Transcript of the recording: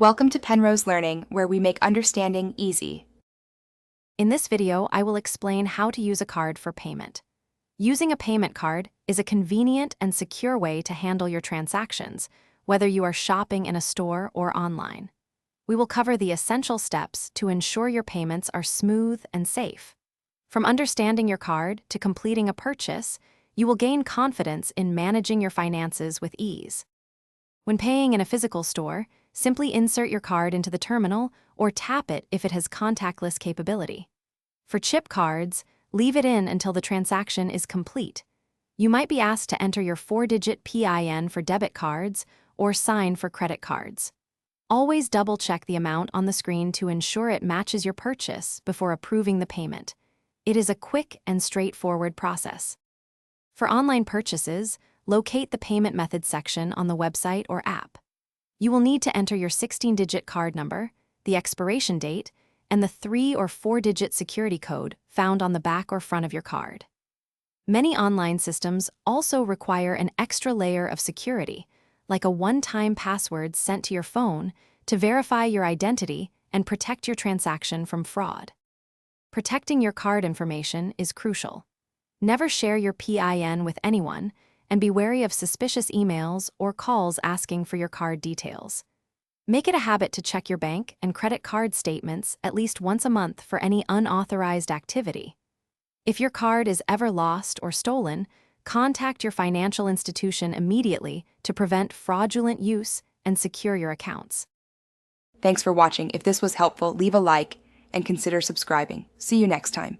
Welcome to Penrose Learning, where we make understanding easy. In this video, I will explain how to use a card for payment. Using a payment card is a convenient and secure way to handle your transactions, whether you are shopping in a store or online. We will cover the essential steps to ensure your payments are smooth and safe. From understanding your card to completing a purchase, you will gain confidence in managing your finances with ease. When paying in a physical store, simply insert your card into the terminal or tap it if it has contactless capability. For chip cards, leave it in until the transaction is complete. You might be asked to enter your 4-digit PIN for debit cards or sign for credit cards. Always double-check the amount on the screen to ensure it matches your purchase before approving the payment. It is a quick and straightforward process. For online purchases, locate the payment method section on the website or app. You will need to enter your 16-digit card number, the expiration date, and the 3- or 4-digit security code found on the back or front of your card. Many online systems also require an extra layer of security, like a one-time password sent to your phone to verify your identity and protect your transaction from fraud. Protecting your card information is crucial. Never share your PIN with anyone, and be wary of suspicious emails or calls asking for your card details. Make it a habit to check your bank and credit card statements at least once a month for any unauthorized activity. If your card is ever lost or stolen, contact your financial institution immediately to prevent fraudulent use and secure your accounts. Thanks for watching. If this was helpful, leave a like and consider subscribing. See you next time.